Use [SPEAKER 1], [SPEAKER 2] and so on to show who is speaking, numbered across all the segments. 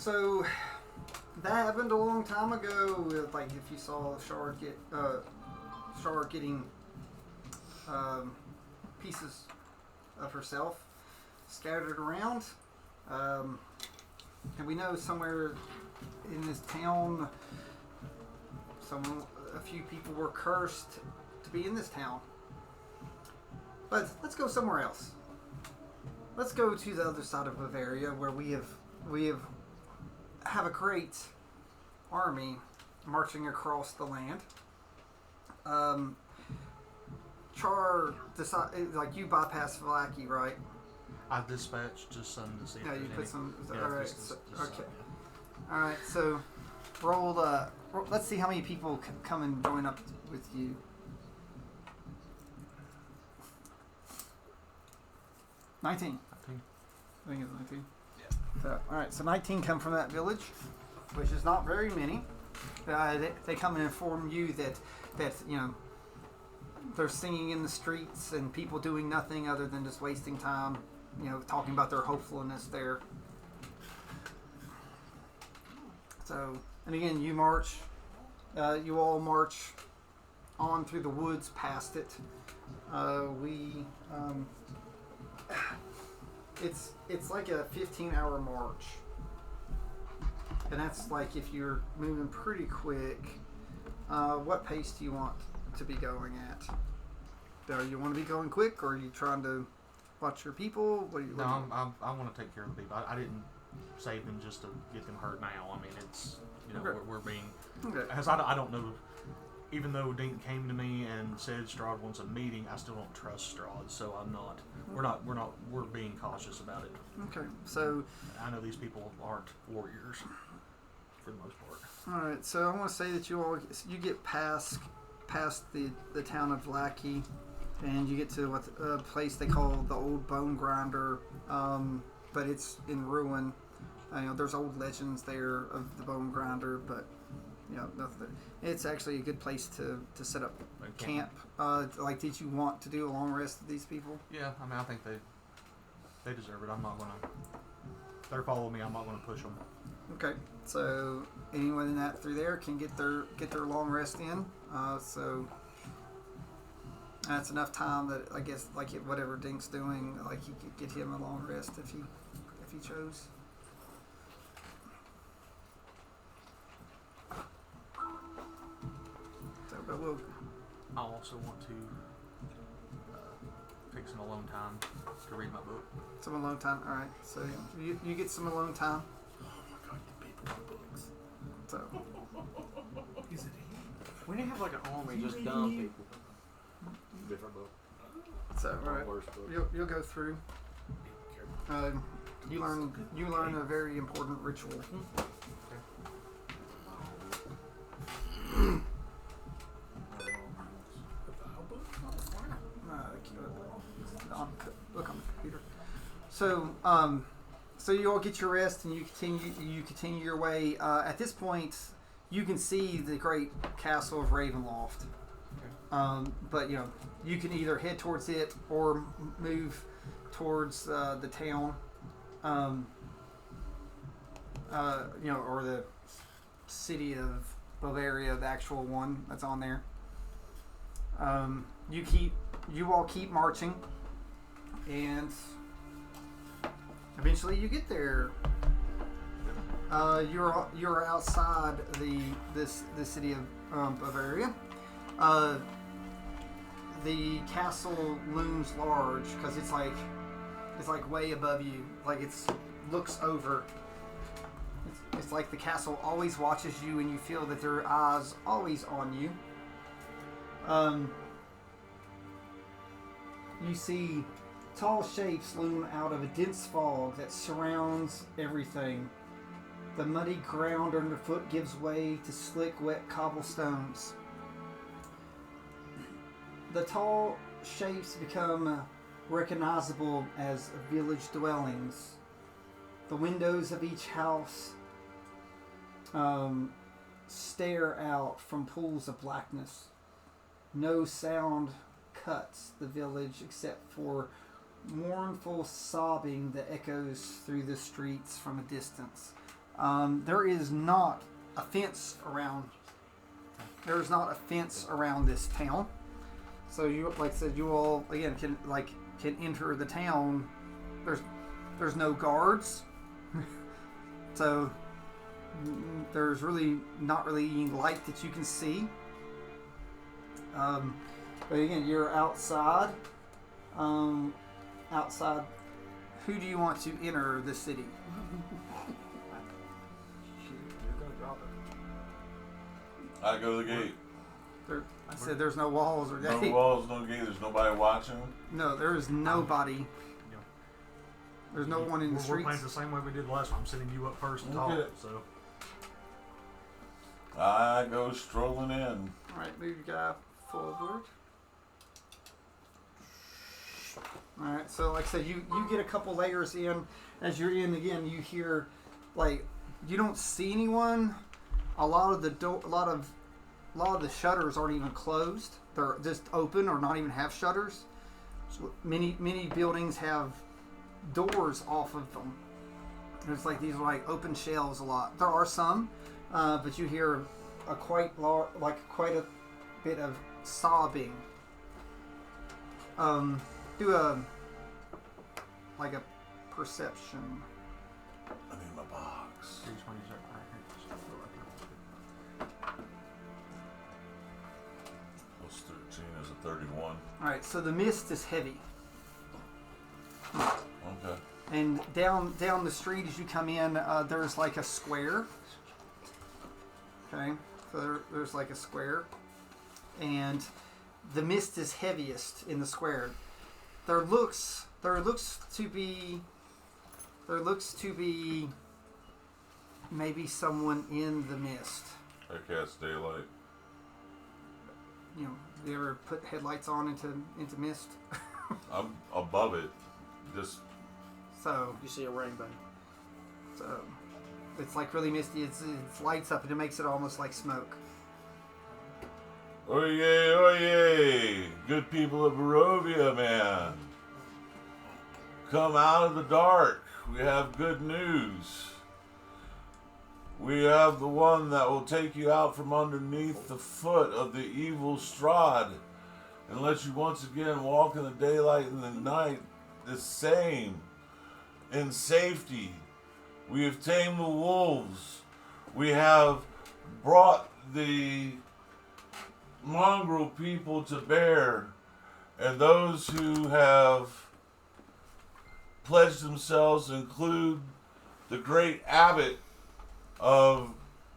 [SPEAKER 1] So that happened a long time ago. With, like, if you saw Shard getting pieces of herself scattered around, and we know somewhere in this town, a few people were cursed to be in this town. But let's go somewhere else. Let's go to the other side of Bavaria, where we have a great army marching across the land. Char decided, like, you bypass Vlaki, right?
[SPEAKER 2] I dispatched just some to see.
[SPEAKER 1] Yeah, you put some.
[SPEAKER 2] Yeah,
[SPEAKER 1] all right.
[SPEAKER 2] just
[SPEAKER 1] Okay.
[SPEAKER 2] some, yeah.
[SPEAKER 1] All right. So, roll. Let's see how many people come and join up with you. 19. I think it's 19.
[SPEAKER 2] Yeah.
[SPEAKER 1] So, all right. So 19 come from that village, which is not very many. They come and inform you that they're singing in the streets and people doing nothing other than just wasting time. Talking about their hopefulness there. So, and again, you all march on through the woods past it. It's like a 15-hour march. And that's like if you're moving pretty quick. What pace do you want to be going at? Do you want to be going quick, or are you trying to watch your people? What do you?
[SPEAKER 2] I want to take care of the people. I didn't save them just to get them hurt now. I mean, it's
[SPEAKER 1] Okay.
[SPEAKER 2] we're being.
[SPEAKER 1] Okay.
[SPEAKER 2] Because I don't know. Even though Dink came to me and said Strahd wants a meeting, I still don't trust Strahd. So I'm not. We're being cautious about it.
[SPEAKER 1] Okay. So
[SPEAKER 2] I know these people aren't warriors for the most part.
[SPEAKER 1] all right. So I want to say that you get past the town of Lackey, and you get to a place they call the Old Bone Grinder, but it's in ruin. There's old legends there of the Bone Grinder, but nothing. It's actually a good place to set up camp. Like, did you want to do a long rest of these people?
[SPEAKER 2] Yeah, I mean, I think they deserve it. I'm not gonna. If they're following me, I'm not gonna push them.
[SPEAKER 1] Okay, so anyone in that through there can get their long rest in. So that's enough time that I guess, like, whatever Dink's doing, like, he could get him a long rest if he chose. So, but
[SPEAKER 2] I also want to take some alone time to read my book.
[SPEAKER 1] some alone time. All right, so you get some alone time.
[SPEAKER 3] Oh my god, you people with books.
[SPEAKER 1] So
[SPEAKER 3] Is it
[SPEAKER 4] We need to have like an army just dumb people.
[SPEAKER 3] different book?
[SPEAKER 1] all right,
[SPEAKER 3] Worst book.
[SPEAKER 1] you'll go through. You learn a very important ritual. Look on the computer. So you all get your rest and you continue your way. At this point, you can see the great castle of Ravenloft. But you can either head towards it or move towards the town, or the city of Bavaria, the actual one that's on there. You all keep marching, and eventually you get there. You're outside the city of Bavaria. The castle looms large because it's like way above you. Like looks over. It's like the castle always watches you, and you feel that their eyes always on you. You see tall shapes loom out of a dense fog that surrounds everything. The muddy ground underfoot gives way to slick, wet cobblestones. The tall shapes become recognizable as village dwellings. The windows of each house stare out from pools of blackness. No sound cuts the village except for mournful sobbing that echoes through the streets from a distance. There is not a fence around. There is not a fence around this town. So you, like I said, you all again can enter the town. There's no guards. So there's really not really any light that you can see. But again, you're outside. Outside. Who do you want to enter the city?
[SPEAKER 4] You're gonna drop it.
[SPEAKER 3] I go to the gate.
[SPEAKER 1] I said there's no walls or
[SPEAKER 3] No
[SPEAKER 1] gate.
[SPEAKER 3] walls, no gate. There's nobody watching.
[SPEAKER 1] No, there is nobody.
[SPEAKER 2] Yeah.
[SPEAKER 1] There's no one in the
[SPEAKER 2] We're
[SPEAKER 1] streets.
[SPEAKER 2] playing the same way we did last time. I'm sending you up first and
[SPEAKER 3] Okay.
[SPEAKER 2] talk. So
[SPEAKER 3] I go strolling in.
[SPEAKER 1] All right, move your guy forward. All right, so like I said, you get a couple layers in. As you're in again, you hear you don't see anyone. A lot of the shutters aren't even closed. They're just open or not even have shutters. Many buildings have doors off of them. There's these open shelves a lot. There are some, but you hear quite a bit of sobbing. Do a perception.
[SPEAKER 3] I need my box.
[SPEAKER 2] you just want to use that right here.
[SPEAKER 3] Plus 13 is a 31.
[SPEAKER 1] All right, so the mist is heavy,
[SPEAKER 3] Okay.
[SPEAKER 1] and down the street as you come in, there's a square. Okay, so there's a square, and the mist is heaviest in the square. There looks to be maybe someone in the mist.
[SPEAKER 3] I cast daylight.
[SPEAKER 1] You ever put headlights on into mist?
[SPEAKER 3] I'm above it. Just
[SPEAKER 1] So
[SPEAKER 4] You see a rainbow.
[SPEAKER 1] it's really misty. It lights up and it makes it almost like smoke.
[SPEAKER 3] oyez, oyez! Good people of Barovia, man. Come out of the dark. We have good news. We have the one that will take you out from underneath the foot of the evil Strahd and let you once again walk in the daylight and the night the same, in safety. We have tamed the wolves. We have brought the mongrel people to bear, and those who have pledged themselves include the great abbot of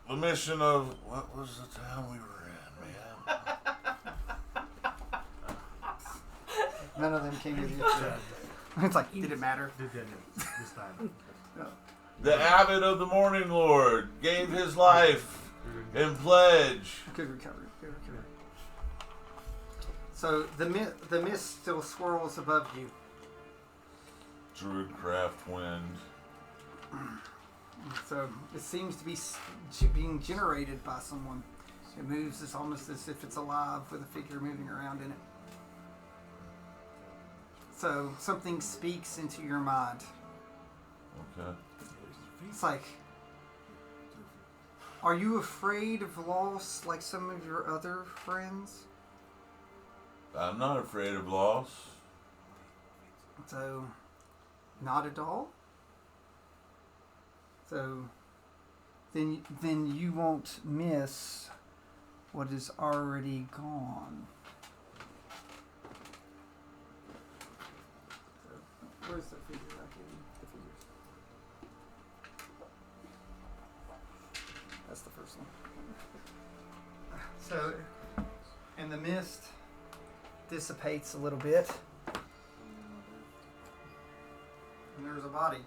[SPEAKER 3] the mission of, what was the town we were in, man?
[SPEAKER 1] None of them came with you. It's did it matter?
[SPEAKER 2] Did this time?
[SPEAKER 3] The abbot of the Morning Lord gave his life in pledge.
[SPEAKER 1] Good recovery. Good recovery. So the mist still swirls above you.
[SPEAKER 3] Druidcraft wind.
[SPEAKER 1] So it seems to be being generated by someone. It moves. It's almost as if it's alive with a figure moving around in it. So something speaks into your mind.
[SPEAKER 3] Okay.
[SPEAKER 1] It's are you afraid of loss like some of your other friends?
[SPEAKER 3] I'm not afraid of loss.
[SPEAKER 1] So, not at all? So, then you won't miss what is already gone. So, where's the figure? I gave you the figures. That's the first one. So, and the mist dissipates a little bit. And there's a body.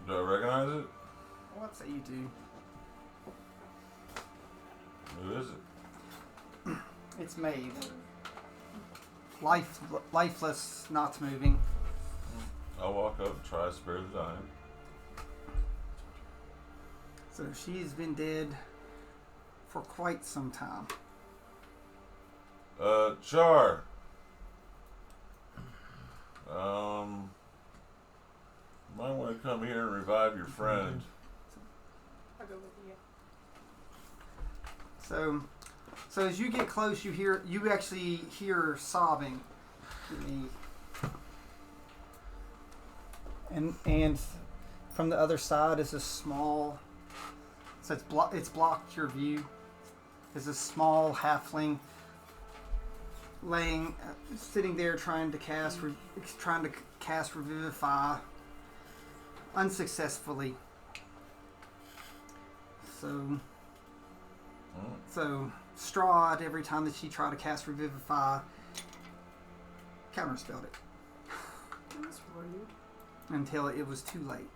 [SPEAKER 3] Do I recognize it?
[SPEAKER 1] Well, I'd say you do.
[SPEAKER 3] Who is it?
[SPEAKER 1] It's Maeve. Lifeless, not moving.
[SPEAKER 3] I'll walk up and try to spare the dying.
[SPEAKER 1] So she's been dead for quite some time.
[SPEAKER 3] Char. come here and revive your friend.
[SPEAKER 5] I'll go with you.
[SPEAKER 1] So as you get close, you actually hear sobbing. And from the other side is a small. So it's blocked your view. Is a small halfling sitting there trying to cast Revivify unsuccessfully. So Strahd, every time that she tried to cast Revivify, counterspelled it
[SPEAKER 5] That's rude.
[SPEAKER 1] until it was too late.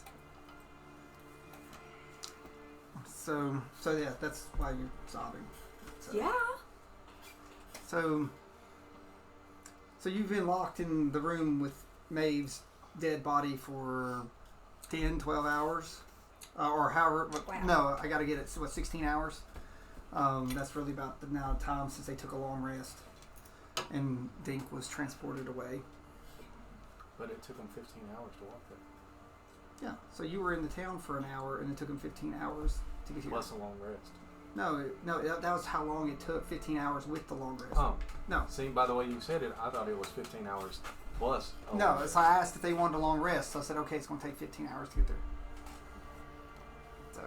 [SPEAKER 1] So yeah, that's why you're sobbing.
[SPEAKER 5] Yeah.
[SPEAKER 1] So you've been locked in the room with Maeve's dead body for 10, 12 hours? Or however...
[SPEAKER 5] Wow.
[SPEAKER 1] No, I got to get it, 16 hours? That's really about the amount of time since they took a long rest. And Dink was transported away.
[SPEAKER 4] But it took them 15 hours to walk there.
[SPEAKER 1] Yeah, so you were in the town for an hour, and it took them 15 hours to get here.
[SPEAKER 4] Plus a long rest.
[SPEAKER 1] No, that was how long it took, 15 hours with the long rest.
[SPEAKER 4] Oh.
[SPEAKER 1] No.
[SPEAKER 4] See, by the way you said it, I thought it was 15 hours plus. a
[SPEAKER 1] No,
[SPEAKER 4] long rest.
[SPEAKER 1] so I asked if they wanted a long rest, so I said, okay, it's going to take 15 hours to get there. So,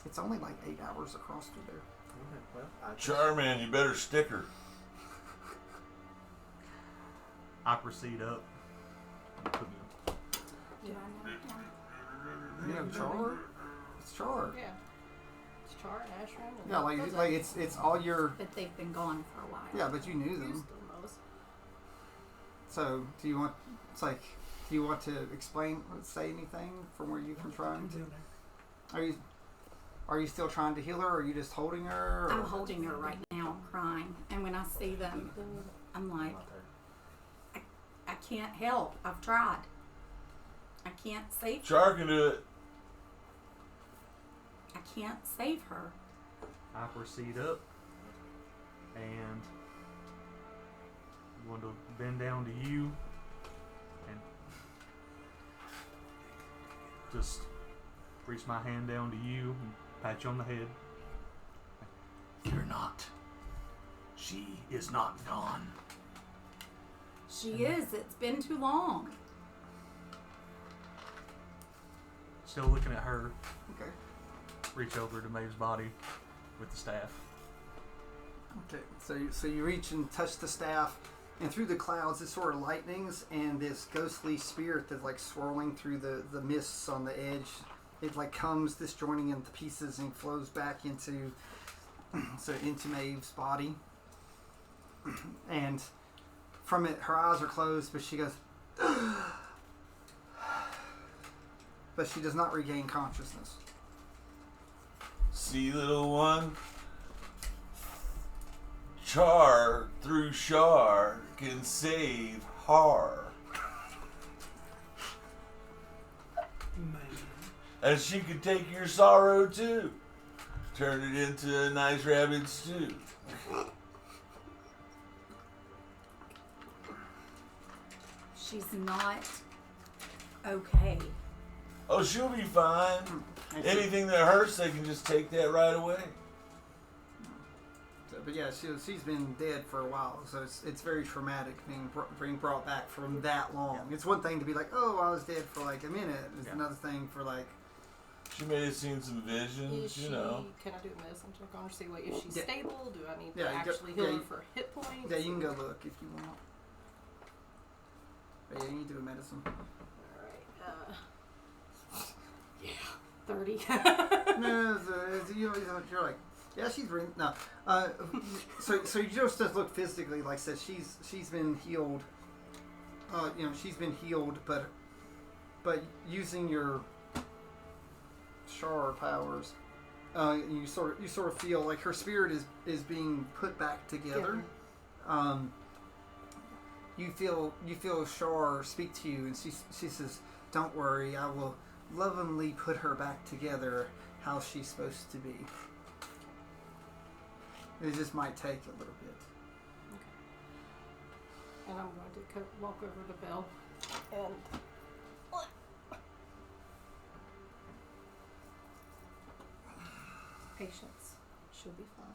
[SPEAKER 1] it's only like 8 hours across through there.
[SPEAKER 4] Okay, well, I just-
[SPEAKER 3] Charman, you better stick her.
[SPEAKER 2] I proceed up. Put me up.
[SPEAKER 5] Did I know?
[SPEAKER 1] You know, Char? It's Char.
[SPEAKER 5] Yeah. It's Char and Ashram. And
[SPEAKER 1] Yeah, like it's all your...
[SPEAKER 6] But they've been gone for a while.
[SPEAKER 1] Yeah, but you knew
[SPEAKER 5] Used
[SPEAKER 1] them.
[SPEAKER 5] them most.
[SPEAKER 1] So, do you want to explain, say anything from where you've been trying to? Are you still trying to heal her, or are you just holding her? Or?
[SPEAKER 6] I'm holding her right now, crying. And when I see them, I'm like,
[SPEAKER 4] Not there.
[SPEAKER 6] I can't help. I've tried. I can't save her.
[SPEAKER 3] Char can do it.
[SPEAKER 6] I can't save her.
[SPEAKER 2] I proceed up and I'm going to bend down to you and just reach my hand down to you and pat you on the head. Fear not. She is not gone.
[SPEAKER 6] She is. It's been too long.
[SPEAKER 2] Still looking at her.
[SPEAKER 1] Okay.
[SPEAKER 2] Reach over to Maeve's body with the staff.
[SPEAKER 1] Okay. So you reach and touch the staff, and through the clouds, it sort of lightnings, and this ghostly spirit that's like swirling through the mists on the edge. It like comes disjoining into pieces and flows back into Maeve's body, and from it, her eyes are closed, but she goes, but she does not regain consciousness.
[SPEAKER 3] See, little one? Char, through Shar, can save Har. And she can take your sorrow too. Turn it into a nice rabbit stew.
[SPEAKER 6] She's not okay.
[SPEAKER 3] Oh, she'll be fine. Anything that hurts, they can just take that right away.
[SPEAKER 1] So, but yeah, she's been dead for a while, so it's very traumatic being brought back from that long.
[SPEAKER 2] Yeah.
[SPEAKER 1] It's one thing to be like, oh, I was dead for like a minute. It's
[SPEAKER 2] Yeah.
[SPEAKER 1] another thing for like,
[SPEAKER 3] She may have seen some visions,
[SPEAKER 5] Is she,
[SPEAKER 3] you know.
[SPEAKER 5] can I do a medicine check on her, see if she's
[SPEAKER 1] Yeah.
[SPEAKER 5] stable? Do I need
[SPEAKER 1] Yeah,
[SPEAKER 5] to
[SPEAKER 1] you go-
[SPEAKER 5] actually heal
[SPEAKER 1] yeah,
[SPEAKER 5] her
[SPEAKER 1] you-
[SPEAKER 5] for hit points?
[SPEAKER 1] yeah, you can go look if you want. But yeah, you need to do a medicine.
[SPEAKER 5] Alright, yeah. 30.
[SPEAKER 1] No, you're like, yeah, she's no. So you just look physically, like I said, she's been healed. She's been healed, but using your Shar powers, you sort of feel like her spirit is being put back together. You feel Shar speak to you, and she says, "Don't worry, I will lovingly put her back together how she's supposed to be." It just might take a little bit.
[SPEAKER 5] And I'm going to walk over to Belle and Patience. She'll be fine.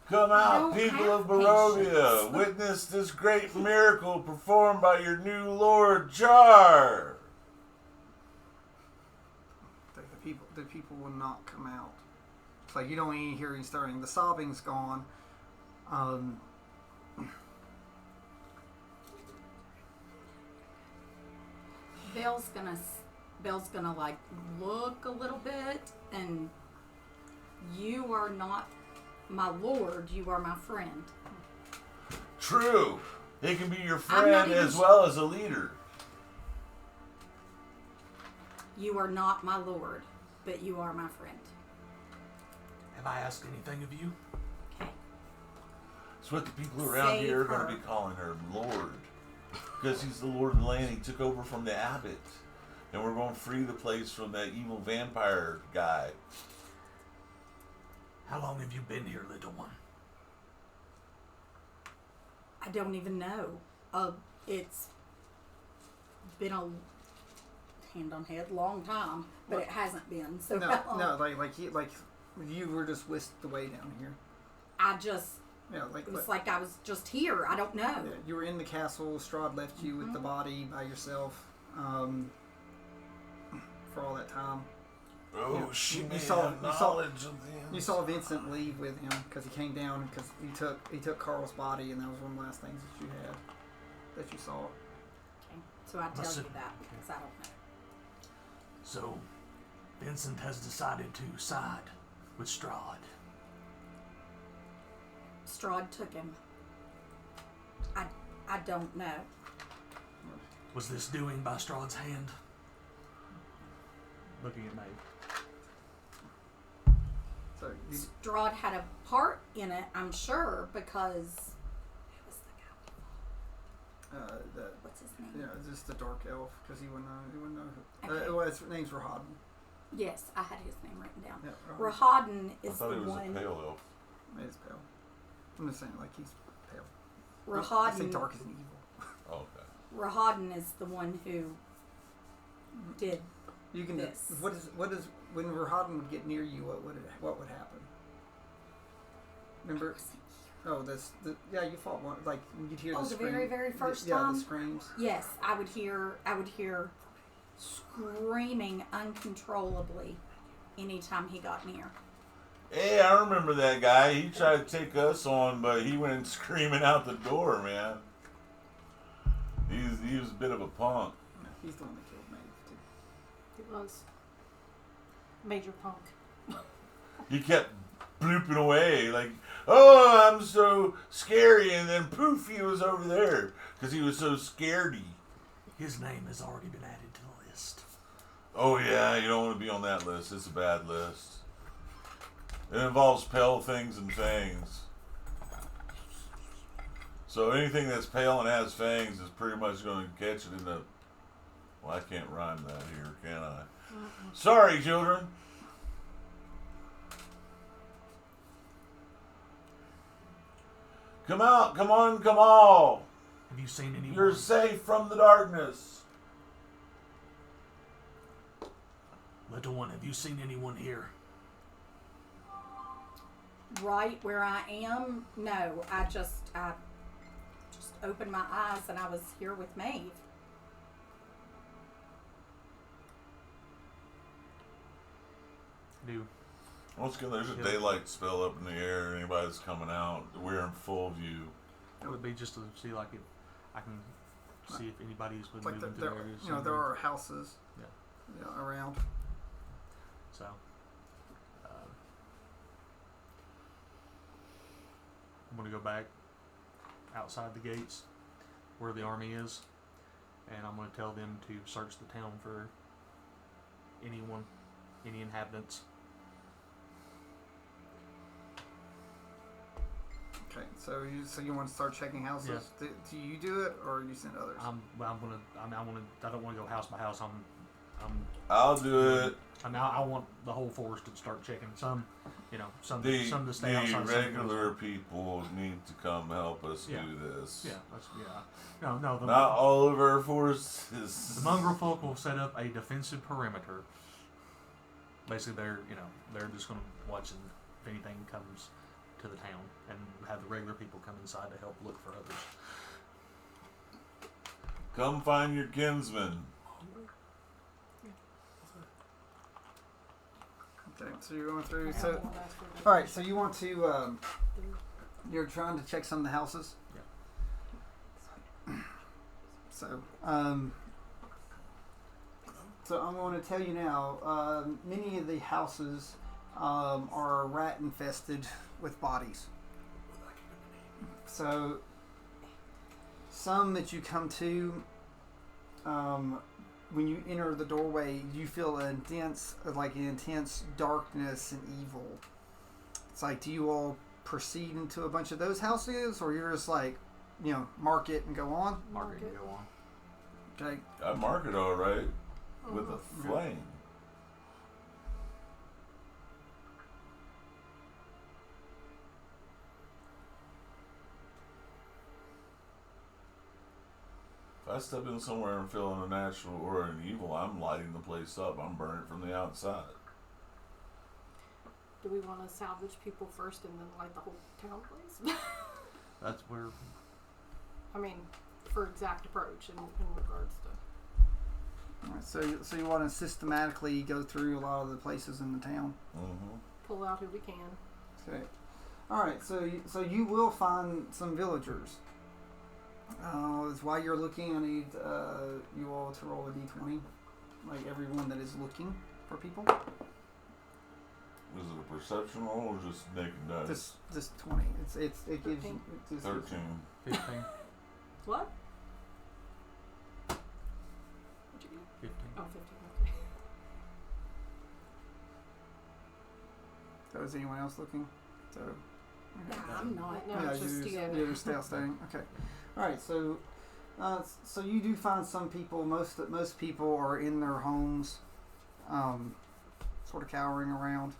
[SPEAKER 3] Come
[SPEAKER 6] I
[SPEAKER 3] out,
[SPEAKER 6] don't
[SPEAKER 3] people
[SPEAKER 6] have
[SPEAKER 3] of Barovia.
[SPEAKER 6] patience.
[SPEAKER 3] Witness this great miracle performed by your new lord, Jar.
[SPEAKER 1] The people will not come out. It's like you don't even hear any starting. The sobbing's gone.
[SPEAKER 6] Bell's gonna like look a little bit, and you are not my lord. You are my friend.
[SPEAKER 3] True. He can be your
[SPEAKER 6] I'm not
[SPEAKER 3] friend
[SPEAKER 6] even
[SPEAKER 3] as well as a leader.
[SPEAKER 6] You are not my lord, but you are my friend.
[SPEAKER 2] Have I asked anything of you?
[SPEAKER 6] Okay.
[SPEAKER 3] It's what the people around
[SPEAKER 6] Save
[SPEAKER 3] here are going
[SPEAKER 6] her.
[SPEAKER 3] to be calling her Lord. Because he's the Lord of the land. He took over from the abbot. And we're going to free the place from that evil vampire guy.
[SPEAKER 2] How long have you been here, little one?
[SPEAKER 6] I don't even know. It's been a hand on head long time, but it hasn't been. So
[SPEAKER 1] No, like you were just whisked away down here.
[SPEAKER 6] I just
[SPEAKER 1] Yeah, like
[SPEAKER 6] it was like I was just here. I don't know.
[SPEAKER 1] yeah, you were in the castle. Strahd left you with the body by yourself for all that time.
[SPEAKER 3] Oh,
[SPEAKER 1] Yeah.
[SPEAKER 3] she
[SPEAKER 1] You
[SPEAKER 3] may
[SPEAKER 1] saw-
[SPEAKER 3] have
[SPEAKER 1] you saw-
[SPEAKER 3] knowledge of the
[SPEAKER 1] You saw Vincent leave with him because he came down because he took Carl's body, and that was one of the last things that you had that you saw.
[SPEAKER 6] Okay. So I tell
[SPEAKER 2] Listen.
[SPEAKER 6] you that because I don't know.
[SPEAKER 2] So, Vincent has decided to side with Strahd.
[SPEAKER 6] Strahd took him. I don't know.
[SPEAKER 2] Was this doing by Strahd's hand? Looking at Maeve.
[SPEAKER 1] So you,
[SPEAKER 6] Strahd had a part in it, I'm sure, because who was the guy? What's his name?
[SPEAKER 1] yeah, just the dark elf because he wouldn't know. He wouldn't know.
[SPEAKER 6] Okay.
[SPEAKER 1] Well, his name's Rahaden.
[SPEAKER 6] Yes, I had his name written down.
[SPEAKER 1] Yeah,
[SPEAKER 6] Rahaden
[SPEAKER 3] I
[SPEAKER 6] is
[SPEAKER 3] thought
[SPEAKER 6] the
[SPEAKER 3] he was
[SPEAKER 6] one.
[SPEAKER 3] a pale elf.
[SPEAKER 1] He's pale. I'm just saying, like he's pale. I say
[SPEAKER 6] Rahaden.
[SPEAKER 1] dark isn't evil.
[SPEAKER 3] Oh, okay.
[SPEAKER 6] Rahaden is the one who did.
[SPEAKER 1] You can.
[SPEAKER 6] This.
[SPEAKER 1] What is when Rahaden would get near you? What would happen? Remember? Oh, yeah. You fought one. Like you'd hear
[SPEAKER 6] Oh,
[SPEAKER 1] the
[SPEAKER 6] the
[SPEAKER 1] scream.
[SPEAKER 6] very, very first
[SPEAKER 1] Yeah,
[SPEAKER 6] time?
[SPEAKER 1] the screams.
[SPEAKER 6] Yes, I would hear screaming uncontrollably anytime he got near.
[SPEAKER 3] Hey, I remember that guy. He tried to take us on, but he went screaming out the door, man. He was a bit of a punk.
[SPEAKER 1] Yeah, he's the one that killed Maeve too.
[SPEAKER 5] It was major punk.
[SPEAKER 3] He kept blooping away like, oh, I'm so scary, and then poof, he was over there because he was so scaredy.
[SPEAKER 2] His name has already been added to the list.
[SPEAKER 3] Oh yeah, you don't want to be on that list. It's a bad list. It involves pale things and fangs. So anything that's pale and has fangs is pretty much going to catch it in the... Well, I can't rhyme that here, can I? Sorry, children. Come out, come on, come all.
[SPEAKER 2] Have you seen anyone?
[SPEAKER 3] You're safe from the darkness.
[SPEAKER 2] Little one, have you seen anyone here?
[SPEAKER 6] Right where I am, no. I just opened my eyes and I was here with Maeve.
[SPEAKER 2] Do
[SPEAKER 3] Once again, there's a
[SPEAKER 2] Yep.
[SPEAKER 3] daylight spell up in the air. Anybody that's coming out, we're in full view.
[SPEAKER 2] it would be just to see like if I can see if anybody's been
[SPEAKER 1] Like
[SPEAKER 2] moving through
[SPEAKER 1] there,
[SPEAKER 2] areas.
[SPEAKER 1] there are houses.
[SPEAKER 2] Yeah.
[SPEAKER 1] Around.
[SPEAKER 2] So, I'm going to go back outside the gates where the army is, and I'm going to tell them to search the town for anyone, any inhabitants.
[SPEAKER 1] Okay, so you want to start checking houses?
[SPEAKER 2] Yeah.
[SPEAKER 1] Do you do it or you send others?
[SPEAKER 2] I don't want to go house by house.
[SPEAKER 3] I'll do it.
[SPEAKER 2] I want the whole force to start checking. Some to
[SPEAKER 3] The
[SPEAKER 2] stay outside. some to go
[SPEAKER 3] regular
[SPEAKER 2] inside.
[SPEAKER 3] people need to come help us
[SPEAKER 2] Yeah.
[SPEAKER 3] do this.
[SPEAKER 2] Yeah. No.
[SPEAKER 3] Not all of our
[SPEAKER 2] The
[SPEAKER 3] forces.
[SPEAKER 2] mongrel folk will set up a defensive perimeter. basically they're just going to watch if anything comes to the town and have the regular people come inside to help look for others.
[SPEAKER 3] Come find your kinsman.
[SPEAKER 1] Okay, so you're going through.
[SPEAKER 5] Yeah,
[SPEAKER 1] So,
[SPEAKER 5] one last word.
[SPEAKER 1] all right. So you want to. You're trying to check some of the houses.
[SPEAKER 2] Yeah.
[SPEAKER 1] So, so I'm going to tell you now. Many of the houses are rat infested with bodies. So, some that you come to, when you enter the doorway, you feel an intense darkness and evil. It's like, do you all proceed into a bunch of those houses, or you're just like, mark it and go on?
[SPEAKER 2] Mark it and go on.
[SPEAKER 1] Okay.
[SPEAKER 3] I mark it all right with a flame. If I step in somewhere and feel an unnatural or an evil, I'm lighting the place up. I'm burning it from the outside.
[SPEAKER 5] Do we want to salvage people first and then light the whole town place?
[SPEAKER 2] That's where
[SPEAKER 5] I mean, for exact approach in regards to.
[SPEAKER 1] All right, so you want to systematically go through a lot of the places in the town.
[SPEAKER 3] Mm-hmm.
[SPEAKER 5] Pull out who we can.
[SPEAKER 1] Okay. All right. So you will find some villagers. While you're looking, I need you all to roll a d20, like everyone that is looking for people.
[SPEAKER 3] Is it a perception roll or just naked dice?
[SPEAKER 1] This 20. It gives you
[SPEAKER 3] 13.
[SPEAKER 2] 15.
[SPEAKER 5] What? What'd you get?
[SPEAKER 2] 15.
[SPEAKER 5] Oh, 15. Okay.
[SPEAKER 1] So is anyone else looking? So.
[SPEAKER 6] Nah, I'm not.
[SPEAKER 5] No, it's just together.
[SPEAKER 1] You're still staying. Okay. All right. So, so you do find some people. Most people are in their homes, sort of cowering around.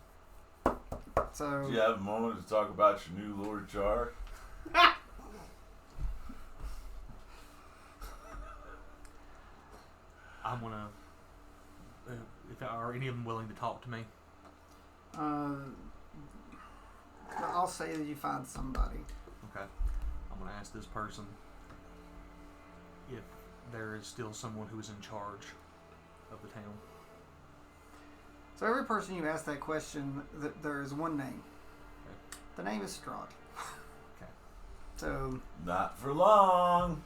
[SPEAKER 1] So.
[SPEAKER 3] Do you have a moment to talk about your new Lord Char?
[SPEAKER 2] I'm gonna. Are any of them willing to talk to me?
[SPEAKER 1] I'll say that you find somebody.
[SPEAKER 2] Okay. I'm gonna ask this person if there is still someone who is in charge of the town.
[SPEAKER 1] So every person you ask that question, there is one name.
[SPEAKER 2] Okay.
[SPEAKER 1] The name is Strahd.
[SPEAKER 2] Okay.
[SPEAKER 1] So,
[SPEAKER 3] Not for long.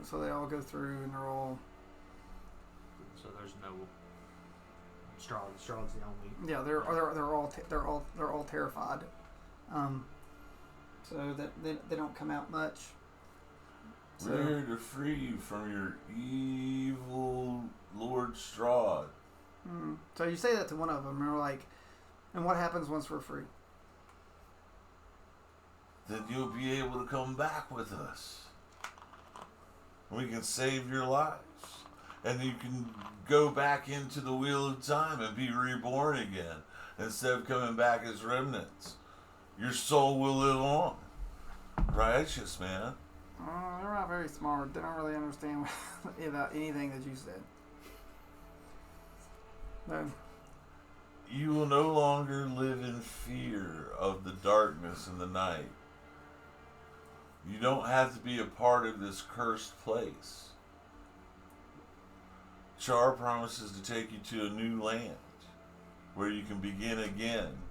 [SPEAKER 1] so they all go through and they're all.
[SPEAKER 2] So there's no Strahd. Strahd's the only.
[SPEAKER 1] Yeah, they're all terrified. So that they don't come out much. So,
[SPEAKER 3] We're here to free you from your evil Lord Strahd.
[SPEAKER 1] so you say that to one of them, and they're like, "And what happens once we're free?"
[SPEAKER 3] Then you'll be able to come back with us. We can save your lives. And you can go back into the wheel of time and be reborn again. Instead of coming back as remnants. Your soul will live on. Righteous, man.
[SPEAKER 1] They're not very smart. They don't really understand about anything that you said. No.
[SPEAKER 3] You will no longer live in fear of the darkness and the night. You don't have to be a part of this cursed place. Char promises to take you to a new land where you can begin again,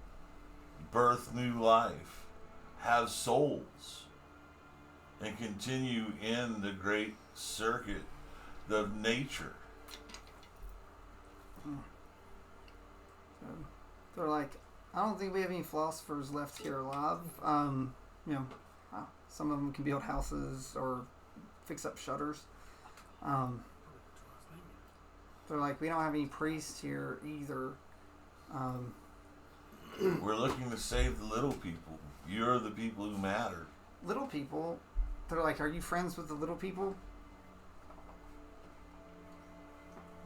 [SPEAKER 3] birth new life, have souls, and continue in the great circuit of nature.
[SPEAKER 1] So they're like, I don't think we have any philosophers left here alive. Some of them can build houses or fix up shutters. They're like, we don't have any priests here either.
[SPEAKER 3] We're looking to save the little people. You're the people who matter.
[SPEAKER 1] Little people, they're like, are you friends with the little people?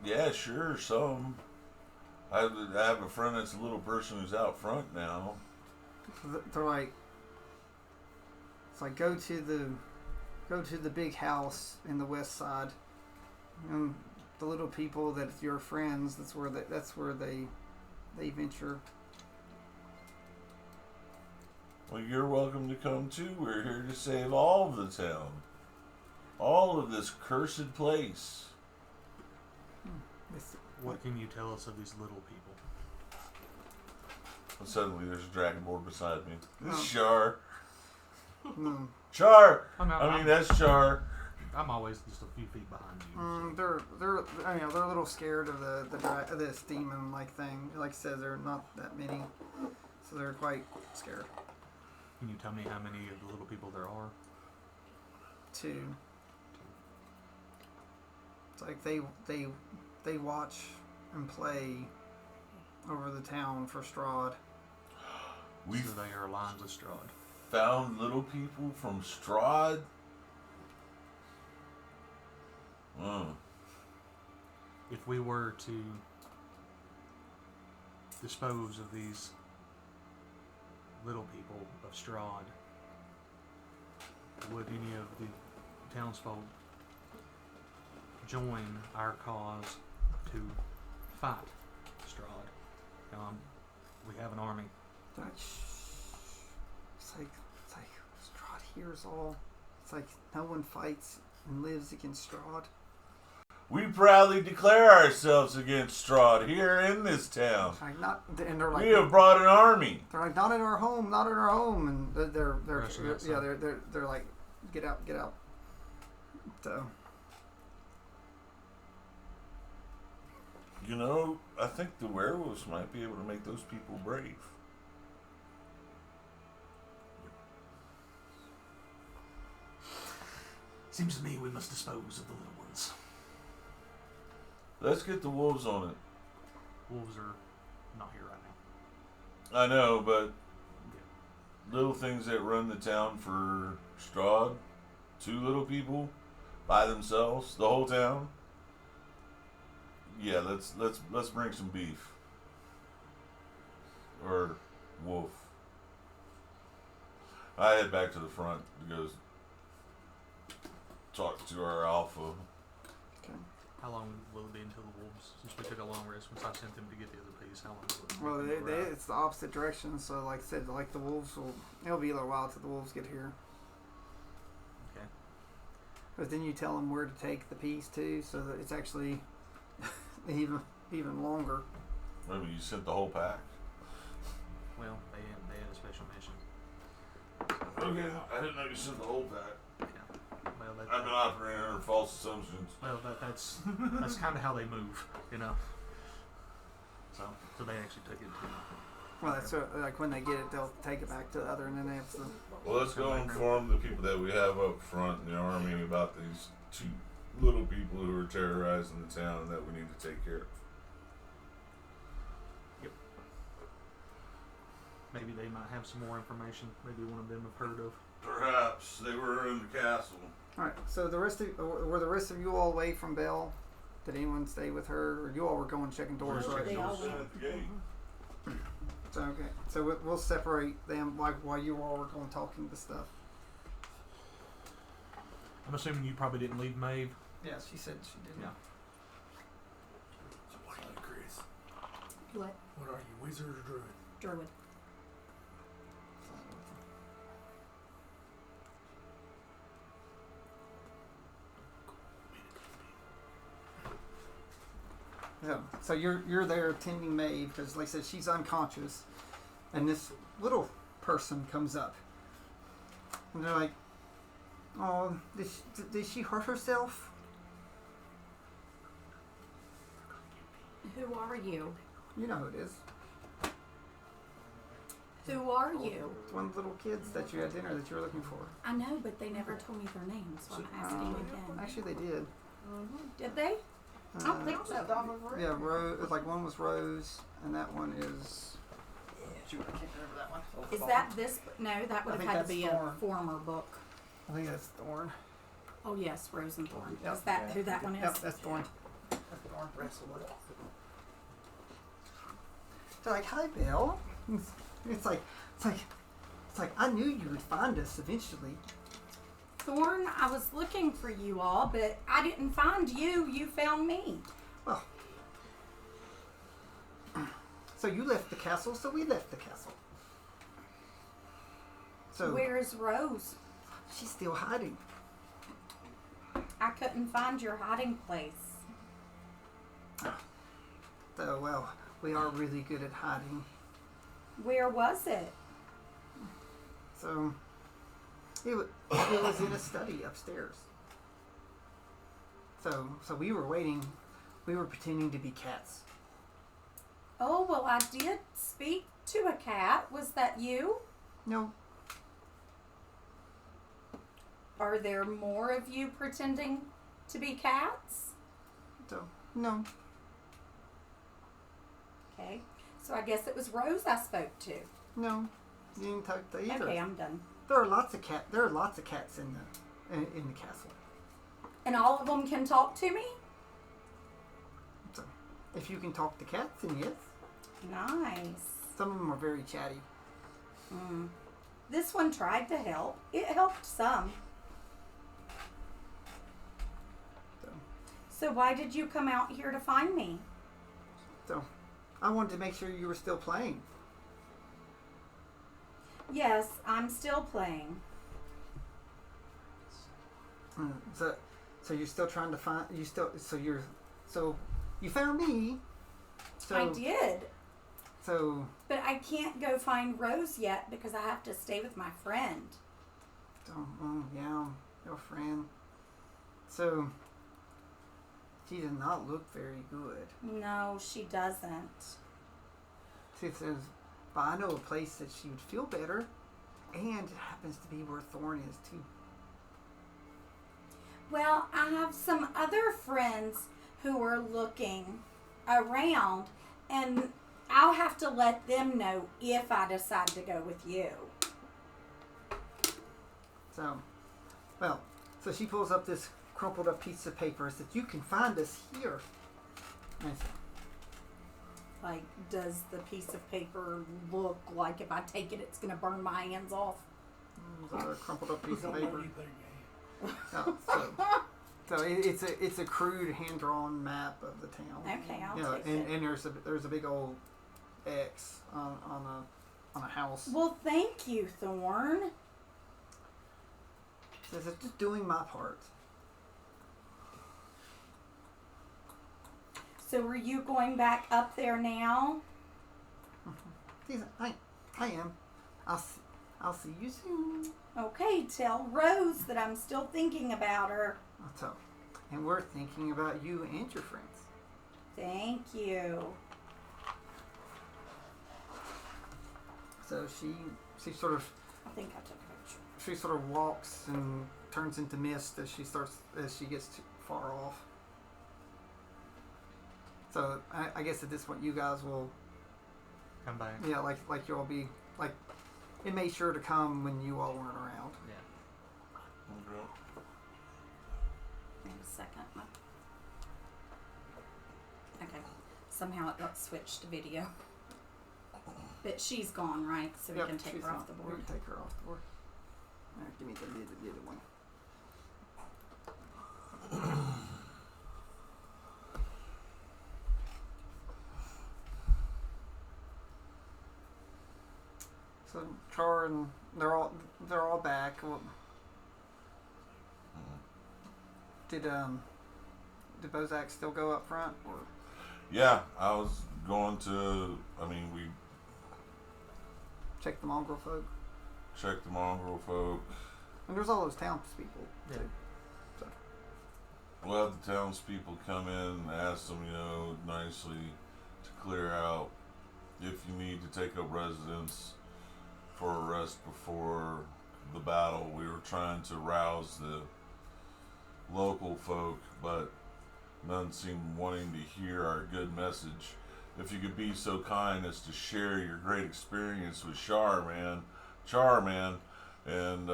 [SPEAKER 3] Yeah, sure, some. I have a friend that's a little person who's out front now.
[SPEAKER 1] They're like, it's like, go to the big house in the west side, and the little people that your friends. That's where they venture.
[SPEAKER 3] Well, you're welcome to come too. We're here to save all of the town. All of this cursed place.
[SPEAKER 2] What can you tell us of these little people?
[SPEAKER 3] And suddenly there's a dragonborn beside me. This is
[SPEAKER 1] Oh.
[SPEAKER 3] Char.
[SPEAKER 1] No.
[SPEAKER 3] Char!
[SPEAKER 2] I
[SPEAKER 3] I mean, that's Char.
[SPEAKER 2] I'm always just a few feet behind you.
[SPEAKER 1] They're they're a little scared of this demon like thing. Like I said, they're not that many, so they're quite scared.
[SPEAKER 2] Can you tell me how many of the little people there are?
[SPEAKER 1] 2. It's like they watch and play over the town for Strahd.
[SPEAKER 3] We
[SPEAKER 2] So they are aligned with Strahd.
[SPEAKER 3] found little people from Strahd.
[SPEAKER 2] If we were to dispose of these little people of Strahd, would any of the townsfolk join our cause to fight Strahd? We have an army.
[SPEAKER 1] It's like Strahd hears all. It's like no one fights and lives against Strahd.
[SPEAKER 3] We proudly declare ourselves against Strahd here in this town.
[SPEAKER 1] It's like not, and they're like
[SPEAKER 3] We have brought an army.
[SPEAKER 1] they're like not in our home, not in our home, and they're
[SPEAKER 2] Rushing outside.
[SPEAKER 1] yeah they're like get out. So
[SPEAKER 3] You know, I think the werewolves might be able to make those people brave.
[SPEAKER 2] Seems to me we must dispose of the little ones.
[SPEAKER 3] Let's get the wolves on it.
[SPEAKER 2] Wolves are not here right now.
[SPEAKER 3] I know, but little things that run the town for Strahd, 2 little people by themselves, the whole town. Yeah, let's bring some beef or wolf. I head back to the front to go talk to our alpha.
[SPEAKER 2] How long will it be until the wolves, since we took a long rest once I sent them to get the other piece, how long will it be?
[SPEAKER 1] it's the opposite direction. So like I said, like the wolves it'll be a little while till the wolves get here.
[SPEAKER 2] Okay.
[SPEAKER 1] But then you tell them where to take the piece too, so that it's actually even longer.
[SPEAKER 3] Maybe you sent the whole pack.
[SPEAKER 2] Well, they had a special mission.
[SPEAKER 3] Okay, I didn't know you sent the whole pack.
[SPEAKER 2] Yeah. Well,
[SPEAKER 3] I've been operating under false assumptions.
[SPEAKER 2] that's kind of how they move, you know. So they actually took it too.
[SPEAKER 1] Well, that's like when they get it, they'll take it back to the other, and then they have to.
[SPEAKER 3] Well, let's go inform the people that we have up front in the army about these 2 little people who are terrorizing the town and that we need to take care of.
[SPEAKER 2] Yep. Maybe they might have some more information. Maybe one of them have heard of.
[SPEAKER 3] Perhaps they were in the castle.
[SPEAKER 1] All right. So were the rest of you all away from Belle? Did anyone stay with her, or you all were going checking doors?
[SPEAKER 6] No,
[SPEAKER 1] Right.
[SPEAKER 6] they all
[SPEAKER 3] Stood
[SPEAKER 6] went.
[SPEAKER 3] at the gate.
[SPEAKER 1] So okay. So we'll separate them, like while you all were going talking the stuff.
[SPEAKER 2] I'm assuming you probably didn't leave Maeve.
[SPEAKER 1] Yeah, she said she didn't.
[SPEAKER 2] Yeah.
[SPEAKER 7] So what are you, Chris?
[SPEAKER 6] What?
[SPEAKER 7] What are you, wizard or druid?
[SPEAKER 6] Druid.
[SPEAKER 1] Yeah. So you're there tending Maeve because, like I said, she's unconscious, and this little person comes up, and they're like, "Oh, did she hurt herself?"
[SPEAKER 6] Who are you?
[SPEAKER 1] You know who it is.
[SPEAKER 6] Who are you?
[SPEAKER 1] It's one of the little kids that you had dinner that you were looking for.
[SPEAKER 6] I know, but they never told me their names, so I'm asking again.
[SPEAKER 1] Actually, they did.
[SPEAKER 6] Did they? I don't think so.
[SPEAKER 1] Yeah, Rose. Like one was Rose, and that one is. Shoot, I can't remember that one.
[SPEAKER 6] Is that this? No, that would
[SPEAKER 1] I
[SPEAKER 6] have
[SPEAKER 1] think
[SPEAKER 6] had to
[SPEAKER 1] that's
[SPEAKER 6] be
[SPEAKER 1] Thorn.
[SPEAKER 6] a former book.
[SPEAKER 1] I think that's Thorn.
[SPEAKER 6] Oh yes, Rose and Thorn.
[SPEAKER 1] Yep.
[SPEAKER 6] Is that who that one is?
[SPEAKER 1] Yep, that's Thorn. That's Thorn. They're like, "Hi, Bill." It's like I knew you would find us eventually.
[SPEAKER 6] Thorn, I was looking for you all, but I didn't find you. You found me.
[SPEAKER 1] Well, so you left the castle, so we left the castle. So
[SPEAKER 6] Where's Rose?
[SPEAKER 1] she's still hiding.
[SPEAKER 6] I couldn't find your hiding place.
[SPEAKER 1] So, well, we are really good at hiding.
[SPEAKER 6] Where was it?
[SPEAKER 1] So, it was in a study upstairs. So we were waiting. We were pretending to be cats.
[SPEAKER 6] Oh, well, I did speak to a cat. Was that you?
[SPEAKER 1] No,
[SPEAKER 6] Are there more of you pretending to be cats?
[SPEAKER 1] so, no.
[SPEAKER 6] Okay. So I guess it was Rose I spoke to.
[SPEAKER 1] No, you didn't talk to either.
[SPEAKER 6] Okay, I'm done.
[SPEAKER 1] There are lots of cats in the castle.
[SPEAKER 6] And all of them can talk to me?
[SPEAKER 1] So, if you can talk to cats, then yes.
[SPEAKER 6] Nice.
[SPEAKER 1] Some of them are very chatty.
[SPEAKER 6] This one tried to help. It helped some. So why did you come out here to find me?
[SPEAKER 1] So, I wanted to make sure you were still playing.
[SPEAKER 6] Yes, I'm still playing.
[SPEAKER 1] So you're still trying to find so you found me. So
[SPEAKER 6] I did.
[SPEAKER 1] So
[SPEAKER 6] But I can't go find Rose yet because I have to stay with my friend.
[SPEAKER 1] yeah, your friend. So she does not look very good.
[SPEAKER 6] No, she doesn't.
[SPEAKER 1] She says, but I know a place that she would feel better, and it happens to be where Thorn is too.
[SPEAKER 6] Well, I have some other friends who are looking around, and I'll have to let them know if I decide to go with you.
[SPEAKER 1] So she pulls up this crumpled up piece of paper and says, "You can find us here." And I said,
[SPEAKER 6] Like, does the piece of paper look like if I take it, it's going to burn my hands off?
[SPEAKER 1] "It's a crumpled up piece of
[SPEAKER 7] Don't know
[SPEAKER 1] paper."
[SPEAKER 7] anything, man.
[SPEAKER 1] No, so it's a crude hand drawn map of the town.
[SPEAKER 6] Okay, I'll
[SPEAKER 1] You know,
[SPEAKER 6] take
[SPEAKER 1] and,
[SPEAKER 6] it.
[SPEAKER 1] and there's a big old X on a house.
[SPEAKER 6] Well, thank you, Thorn.
[SPEAKER 1] Says it's just doing my part.
[SPEAKER 6] So are you going back up there now?
[SPEAKER 1] Says, I am. I'll see you soon.
[SPEAKER 6] Okay, tell Rose that I'm still thinking about her.
[SPEAKER 1] So, and we're thinking about you and your friends.
[SPEAKER 6] Thank you.
[SPEAKER 1] So she sort of
[SPEAKER 6] I think I took a picture.
[SPEAKER 1] she sort of walks and turns into mist as she gets too far off. So I guess at this point you guys will,
[SPEAKER 2] Come back.
[SPEAKER 1] yeah, like you'll be like, it made sure to come when you all weren't around.
[SPEAKER 2] Yeah.
[SPEAKER 6] Wait a second. Okay. Somehow it got switched to video. But she's gone, right? So we
[SPEAKER 1] Yep,
[SPEAKER 6] can take
[SPEAKER 1] she's
[SPEAKER 6] her off
[SPEAKER 1] not-
[SPEAKER 6] the
[SPEAKER 1] We
[SPEAKER 6] board.
[SPEAKER 1] can take her off the board. All right, give me the other one. So Char and they're all back. Well, did Bozak still go up front, or
[SPEAKER 3] Yeah, I was going to. I mean, we
[SPEAKER 1] check the mongrel folk?
[SPEAKER 3] checked the mongrel folk.
[SPEAKER 1] And there's all those townspeople
[SPEAKER 2] Yeah.
[SPEAKER 1] too.
[SPEAKER 3] We'll have the townspeople come in and ask them, nicely to clear out if you need to take up residence for a rest before the battle. We were trying to rouse the local folk, but none seemed wanting to hear our good message. If you could be so kind as to share your great experience with Charman, and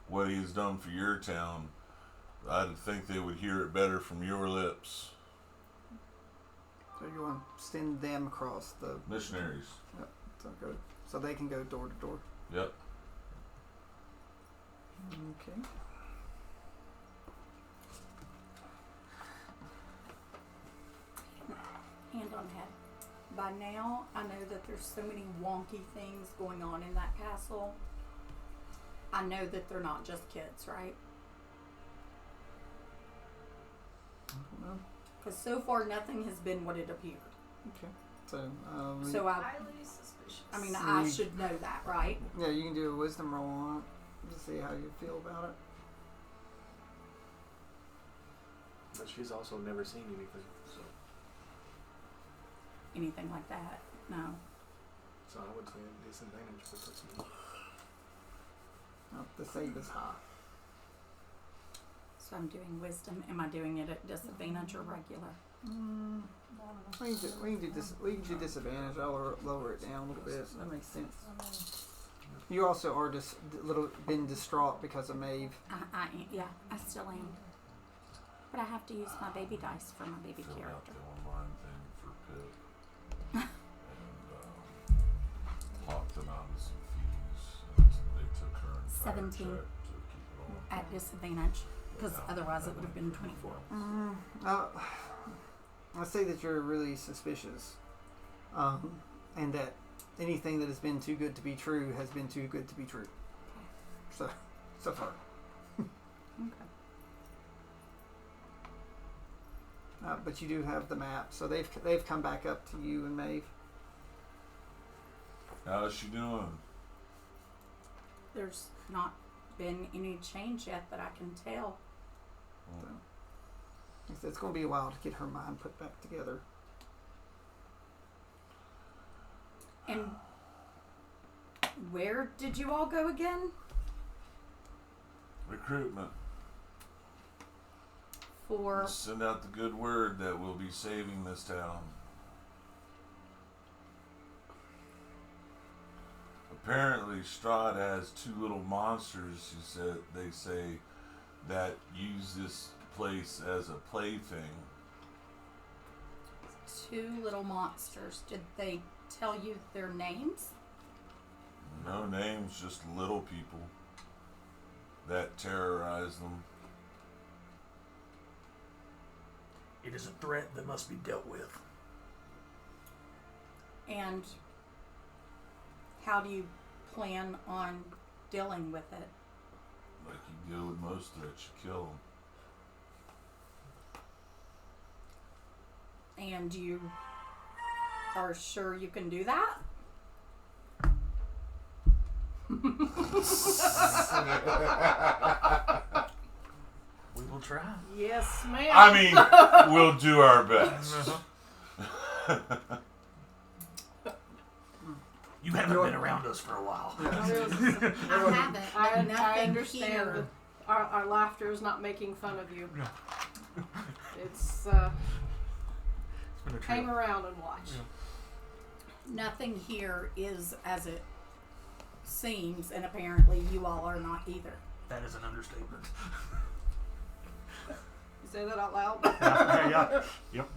[SPEAKER 3] what he's done for your town, I'd think they would hear it better from your lips.
[SPEAKER 1] So you want to send them across the
[SPEAKER 3] Missionaries.
[SPEAKER 1] so they can go door to door.
[SPEAKER 3] Yep.
[SPEAKER 1] Okay.
[SPEAKER 6] Hand on head. By now, I know that there's so many wonky things going on in that castle. I know that they're not just kids, right?
[SPEAKER 1] I don't know.
[SPEAKER 6] Because so far, nothing has been what it appeared.
[SPEAKER 1] Okay. So,
[SPEAKER 6] So I
[SPEAKER 5] Highly suspicious.
[SPEAKER 6] I mean, I should know that, right?
[SPEAKER 1] yeah, you can do a wisdom roll on it to see how you feel about it.
[SPEAKER 4] But she's also never seen anything, so
[SPEAKER 6] Anything like that? No.
[SPEAKER 4] I would say disadvantage for perception.
[SPEAKER 1] Oh, the save is high.
[SPEAKER 6] So I'm doing wisdom. Am I doing it at disadvantage or regular?
[SPEAKER 1] We can do disadvantage. I'll lower it down a little bit. That makes sense. You also are just a little been distraught because of Maeve.
[SPEAKER 6] Yeah, I still am. But I have to use my baby dice for my baby
[SPEAKER 3] Fill out
[SPEAKER 6] character.
[SPEAKER 3] the online thing for Pip. And locked them out of some fees. And they took her entire
[SPEAKER 6] 17.
[SPEAKER 3] check to keep it on.
[SPEAKER 6] At disadvantage, because otherwise it would have been 24.
[SPEAKER 1] I say that you're really suspicious, and that anything that has been too good to be true has been too good to be true. So far.
[SPEAKER 6] Okay.
[SPEAKER 1] But you do have the map, so they've come back up to you and Maeve.
[SPEAKER 3] How's she doing?
[SPEAKER 6] There's not been any change yet that I can tell.
[SPEAKER 1] So it's going to be a while to get her mind put back together.
[SPEAKER 6] And where did you all go again?
[SPEAKER 3] Recruitment.
[SPEAKER 6] For
[SPEAKER 3] Send out the good word that we'll be saving this town. Apparently, Strahd has two little monsters. They say that use this place as a plaything.
[SPEAKER 6] two little monsters. Did they tell you their names?
[SPEAKER 3] No names, just little people that terrorize them.
[SPEAKER 7] It is a threat that must be dealt with.
[SPEAKER 6] And how do you plan on dealing with it?
[SPEAKER 3] Like you deal with most threats, you kill them.
[SPEAKER 6] And you are sure you can do that?
[SPEAKER 7] We will try.
[SPEAKER 5] Yes, ma'am.
[SPEAKER 3] I mean, we'll do our best.
[SPEAKER 7] You haven't been around us for a while.
[SPEAKER 6] I haven't.
[SPEAKER 5] I
[SPEAKER 6] Nothing
[SPEAKER 5] understand
[SPEAKER 6] here.
[SPEAKER 5] that our laughter is not making fun of you. It's
[SPEAKER 2] It's been a
[SPEAKER 5] hang
[SPEAKER 2] trip.
[SPEAKER 5] around and watch.
[SPEAKER 6] Nothing here is as it seems, and apparently you all are not either.
[SPEAKER 7] That is an understatement.
[SPEAKER 5] You say that out loud?
[SPEAKER 2] Yeah. Yep.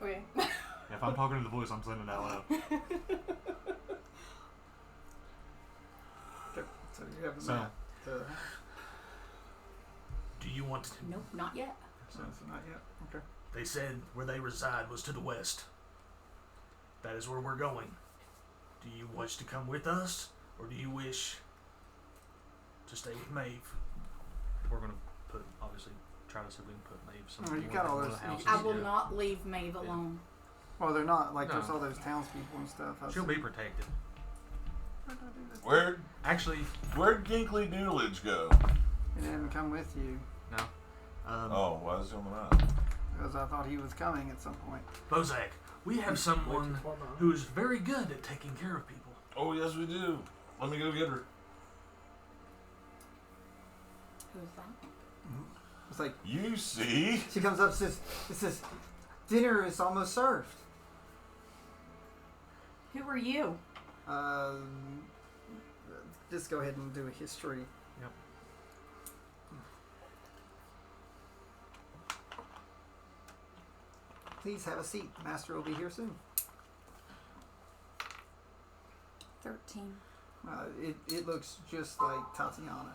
[SPEAKER 5] Okay.
[SPEAKER 2] If I'm talking to the voice, I'm saying it out loud.
[SPEAKER 1] So you have the
[SPEAKER 2] So-
[SPEAKER 1] map.
[SPEAKER 7] Do you want to?
[SPEAKER 6] Nope, not yet.
[SPEAKER 1] So not yet. Okay.
[SPEAKER 7] They said where they reside was to the west. That is where we're going. Do you wish to come with us, or do you wish to stay with Maeve?
[SPEAKER 2] We're gonna put obviously try to see if we can put maybe some.
[SPEAKER 1] Oh, you got all those-
[SPEAKER 2] houses.
[SPEAKER 6] I will not leave Maeve alone.
[SPEAKER 1] Well, they're not. Like, there's
[SPEAKER 2] No.
[SPEAKER 1] all those townspeople and stuff.
[SPEAKER 2] She'll be protected.
[SPEAKER 3] Where'd
[SPEAKER 2] Actually,
[SPEAKER 3] Ginkley Doolidge go?
[SPEAKER 1] He didn't come with you
[SPEAKER 2] no.
[SPEAKER 3] Oh, why is he on the map?
[SPEAKER 1] because I thought he was coming at some point.
[SPEAKER 7] Bozak, we have someone who is very good at taking care of people.
[SPEAKER 3] Oh, yes, we do. Let me go get her.
[SPEAKER 6] Who is that?
[SPEAKER 1] It's like
[SPEAKER 3] You see?
[SPEAKER 1] she comes up, says, "Dinner is almost served."
[SPEAKER 6] Who are you?
[SPEAKER 1] Just go ahead and do a history.
[SPEAKER 2] Yep.
[SPEAKER 1] Please have a seat. Master will be here soon.
[SPEAKER 6] 13.
[SPEAKER 1] It looks just like Tatiana.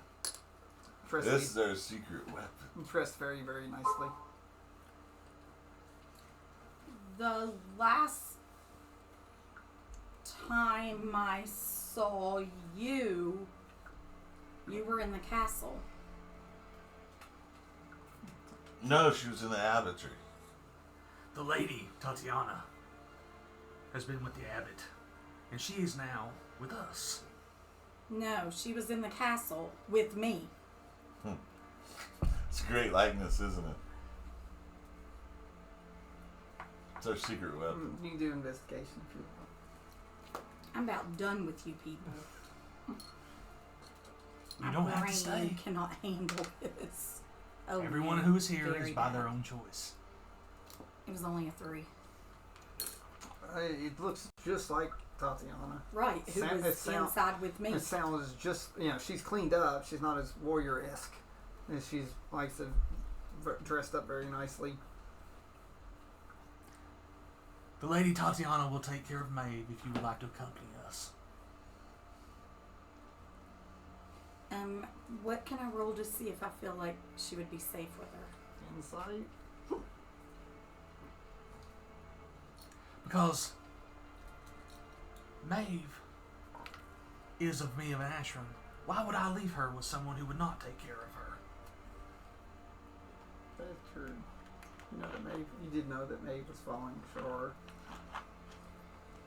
[SPEAKER 3] This is their secret weapon.
[SPEAKER 1] Dressed very, very nicely.
[SPEAKER 6] The last time I saw you were in the castle.
[SPEAKER 3] No, she was in the abbotry.
[SPEAKER 7] The lady, Tatiana, has been with the abbot, and she is now with us.
[SPEAKER 6] No, she was in the castle with me.
[SPEAKER 3] It's a great likeness, isn't it? It's our secret weapon.
[SPEAKER 1] You can do investigation if you want.
[SPEAKER 6] I'm about done with you people.
[SPEAKER 7] You don't have
[SPEAKER 6] brain
[SPEAKER 7] to stay.
[SPEAKER 6] Cannot handle this. Oh,
[SPEAKER 7] Everyone
[SPEAKER 6] man,
[SPEAKER 7] who is here
[SPEAKER 6] very
[SPEAKER 7] is by
[SPEAKER 6] bad.
[SPEAKER 7] their own choice.
[SPEAKER 6] It was only a 3.
[SPEAKER 1] It looks just like Tatiana.
[SPEAKER 6] Right, who
[SPEAKER 1] It
[SPEAKER 6] was
[SPEAKER 1] sound-
[SPEAKER 6] inside with me.
[SPEAKER 1] It sounds just, she's cleaned up. She's not as warrior-esque. And she's, like I said, dressed up very nicely.
[SPEAKER 7] The lady Tatiana will take care of Maeve if you would like to accompany us.
[SPEAKER 6] What can I roll to see if I feel like she would be safe with her?
[SPEAKER 1] Insight.
[SPEAKER 7] Because Maeve is of me of Ashram. Why would I leave her with someone who would not take care of her?
[SPEAKER 1] That's true. You did know that Maeve was falling short.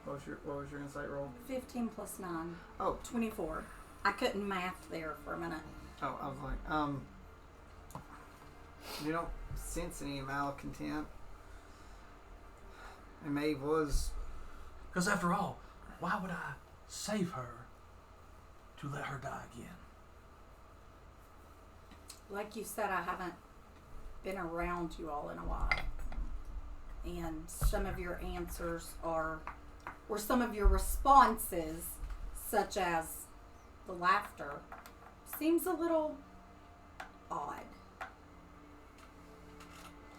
[SPEAKER 1] What was your insight roll?
[SPEAKER 6] 15 plus 9.
[SPEAKER 1] Oh.
[SPEAKER 6] 24. I couldn't math there for a minute.
[SPEAKER 1] Oh, I was like, you don't sense any malcontent. And Maeve was.
[SPEAKER 7] Because after all, why would I save her to let her die again?
[SPEAKER 6] Like you said, I haven't been around you all in a while. And some of your answers or some of your responses, such as the laughter, seems a little odd.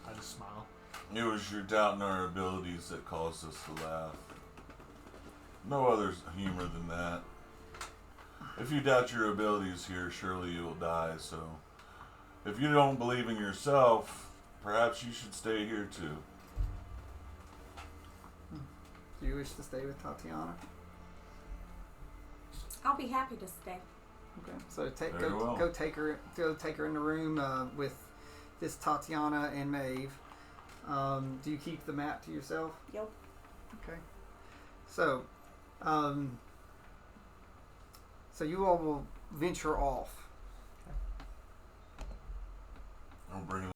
[SPEAKER 2] I just smile.
[SPEAKER 3] It was your doubt in our abilities that caused us to laugh. No other humor than that. If you doubt your abilities here, surely you will die, so if you don't believe in yourself, perhaps you should stay here too.
[SPEAKER 1] Do you wish to stay with Tatiana?
[SPEAKER 6] I'll be happy to stay.
[SPEAKER 1] Okay. So
[SPEAKER 3] Very well.
[SPEAKER 1] go take her in the room with this Tatiana and Maeve. Do you keep the map to yourself?
[SPEAKER 6] Yep.
[SPEAKER 1] Okay. So, so you all will venture off.
[SPEAKER 3] I'll bring